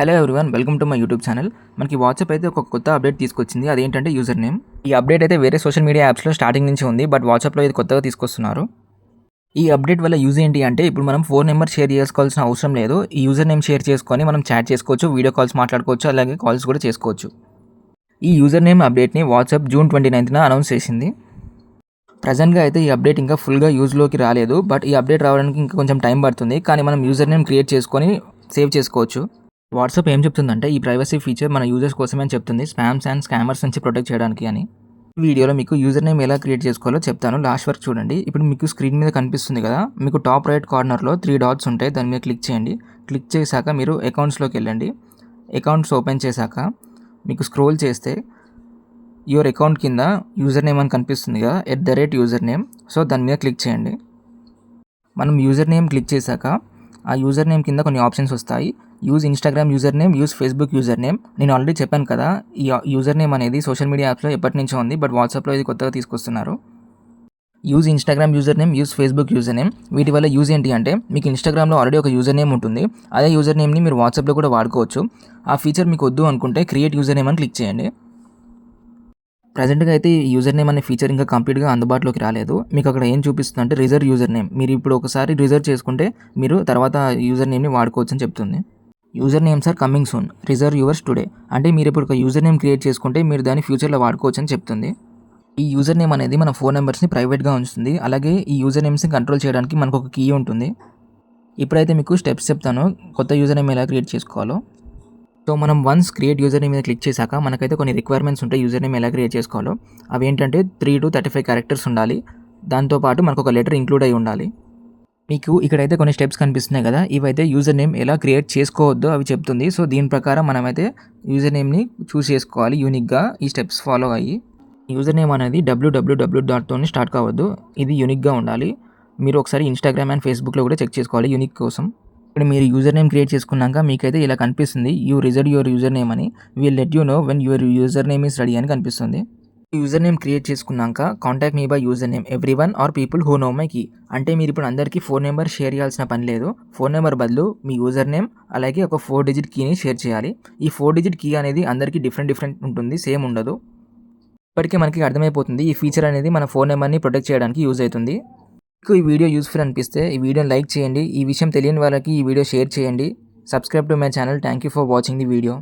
Hello everyone, welcome to my YouTube channel. మనకి WhatsApp అయితే ఒక కొత్త అప్డేట్ తీసుకొచ్చింది. అదేంటంటే యూజర్ నేమ్. ఈ అప్డేట్ అయితే వేరే సోషల్ మీడియా యాప్స్లో స్టార్టింగ్ నుంచి ఉంది, బట్ వాట్సాప్లో ఇది కొత్తగా తీసుకొస్తున్నారు. ఈ అప్డేట్ వల్ల యూజ్ ఏంటి అంటే ఇప్పుడు మనం ఫోన్ నెంబర్ షేర్ చేసుకోవాల్సిన అవసరం లేదు. ఈ యూజర్ నేమ్ షేర్ చేసుకొని మనం చాట్ చేసుకోవచ్చు, వీడియో కాల్స్ మాట్లాడుకోవచ్చు, అలాగే కాల్స్ కూడా చేసుకోవచ్చు. ఈ యూజర్ నేమ్ అప్డేట్ని వాట్సాప్ జూన్ 29న అనౌన్స్ చేసింది. ప్రజెంట్గా అయితే ఈ అప్డేట్ ఇంకా ఫుల్గా యూజ్లోకి రాలేదు, బట్ ఈ అప్డేట్ రావడానికి ఇంకా కొంచెం టైం పడుతుంది. కానీ మనం యూజర్ నేమ్ క్రియేట్ చేసుకొని సేవ్ చేసుకోవచ్చు. వాట్సాప్ ఏం చెప్తుందంటే ఈ ప్రైవసీ ఫీచర్ మన యూజర్స్ కోసమే అని చెప్తుంది, స్పామ్స్ అండ్ స్కామర్స్ నుంచి ప్రొటెక్ట్ చేయడానికి అని. ఈ వీడియోలో మీకు యూజర్ నేమ్ ఎలా క్రియేట్ చేసుకోవాలో చెప్తాను, లాస్ట్ వరకు చూడండి. ఇప్పుడు మీకు స్క్రీన్ మీద కనిపిస్తుంది కదా, మీకు టాప్ రైట్ కార్నర్లో 3 డాట్స్ ఉంటాయి, దాని మీద క్లిక్ చేయండి. క్లిక్ చేశాక మీరు అకౌంట్స్లోకి వెళ్ళండి. అకౌంట్స్ ఓపెన్ చేశాక మీకు స్క్రోల్ చేస్తే యువర్ అకౌంట్ కింద యూజర్ నేమ్ అని కనిపిస్తుంది కదా, @యూజర్ నేమ్. సో దాని మీద క్లిక్ చేయండి. మనం యూజర్ నేమ్ క్లిక్ చేశాక ఆ యూజర్ నేమ్ కింద కొన్ని ఆప్షన్స్ వస్తాయి. Use Instagram user name, use Facebook user name. నేను ఆల్రెడీ చెప్పాను కదా, ఈ యూజర్ నేమ్ అనేది సోషల్ మీడియా యాప్స్లో ఎప్పటి నుంచో ఉంది, బట్ వాట్సాప్లో ఇది కొత్తగా తీసుకొస్తున్నారు. Use Instagram user name, use Facebook user name. వీటి వల్ల యూజ్ ఏంటి అంటే మీకు ఇన్స్టాగ్రామ్లో ఆల్రెడీ ఒక యూజర్ నేమ్ ఉంటుంది, అదే యూజర్ నేమ్ని మీరు వాట్సాప్లో కూడా వాడుకోవచ్చు. ఆ ఫీచర్ మీకు వద్దు అనుకుంటే క్రియేట్ యూజర్ నేమ్ అని క్లిక్ చేయండి. ప్రజెంట్గా అయితే ఈ యూజర్ నేమ్ అనే ఫీచర్ ఇంకా కంప్లీట్గా అందుబాటులోకి రాలేదు. మీకు అక్కడ ఏం చూపిస్తుంది అంటే రిజర్వ్ యూజర్ నేమ్. మీరు ఇప్పుడు ఒకసారి రిజర్వ్ చేసుకుంటే మీరు తర్వాత యూజర్ నేమ్ని వాడుకోవచ్చు అని చెప్తుంది. User names are coming soon, reserve yours today. అంటే మీరు ఇప్పుడు ఒక యూజర్ నేమ్ క్రియేట్ చేసుకుంటే మీరు దాన్ని ఫ్యూచర్లో వాడుకోవచ్చు అని చెప్తుంది. ఈ యూజర్ నేమ్ అనేది మన ఫోన్ నెంబర్స్ని ప్రైవేట్గా ఉంచుతుంది. అలాగే ఈ యూజర్ నేమ్స్ని కంట్రోల్ చేయడానికి మనకు ఒక కీ ఉంటుంది. ఇప్పుడైతే మీకు స్టెప్స్ చెప్తాను, కొత్త యూజర్ నేమ్ ఎలా క్రియేట్ చేసుకోవాలో. సో మనం వన్స్ క్రియేట్ యూజర్ నేమ్ మీద క్లిక్ చేశాక మనకైతే కొన్ని రిక్వైర్మెంట్స్ ఉంటాయి యూజర్ నేమ్ ఎలా క్రియేట్ చేసుకోవాలో. అవి ఏంటంటే 3 to 35 క్యారెక్టర్స్ ఉండాలి. దాంతోపాటు మనకు ఒక లెటర్ ఇంక్లూడ్ అయి ఉండాలి. మీకు ఇక్కడైతే కొన్ని స్టెప్స్ కనిపిస్తున్నాయి కదా, ఇవైతే యూజర్ నేమ్ ఎలా క్రియేట్ చేసుకోవద్దో అవి చెప్తుంది. సో దీని ప్రకారం మనమైతే యూజర్ నేమ్ని చూస్ చేసుకోవాలి యూనిక్గా, ఈ స్టెప్స్ ఫాలో అయ్యి. యూజర్ నేమ్ అనేది www.తో స్టార్ట్ కావద్దు, ఇది యూనిక్గా ఉండాలి. మీరు ఒకసారి ఇన్స్టాగ్రామ్ అండ్ ఫేస్బుక్లో కూడా చెక్ చేసుకోవాలి యూనిక్ కోసం. ఇప్పుడు మీరు యూజర్ నేమ్ క్రియేట్ చేసుకున్నాక మీకైతే ఇలా కనిపిస్తుంది, you reserve your user name అని. Will let you know when your user name is ready అని కనిపిస్తుంది. యూజర్ నేమ్ క్రియేట్ చేసుకున్నాక contact me by user name everyone or people who know my key. అంటే మీరు ఇప్పుడు అందరికీ ఫోన్ నెంబర్ షేర్ చేయాల్సిన పని లేదు. ఫోన్ నెంబర్ బదులు మీ యూజర్ నేమ్ అలాగే ఒక 4 digit కీని షేర్ చేయాలి. ఈ 4 digit కీ అనేది అందరికీ డిఫరెంట్ ఉంటుంది, సేమ్ ఉండదు. ఇప్పటికే మనకి అర్థమైపోతుంది ఈ ఫీచర్ అనేది మన ఫోన్ నెంబర్ని ప్రొటెక్ట్ చేయడానికి యూజ్ అవుతుంది. మీకు ఈ వీడియో యూస్ఫుల్ అనిపిస్తే ఈ వీడియోని లైక్ చేయండి. ఈ విషయం తెలియని వాళ్ళకి ఈ వీడియో షేర్ చేయండి. Subscribe to my channel. Thank you for watching the video.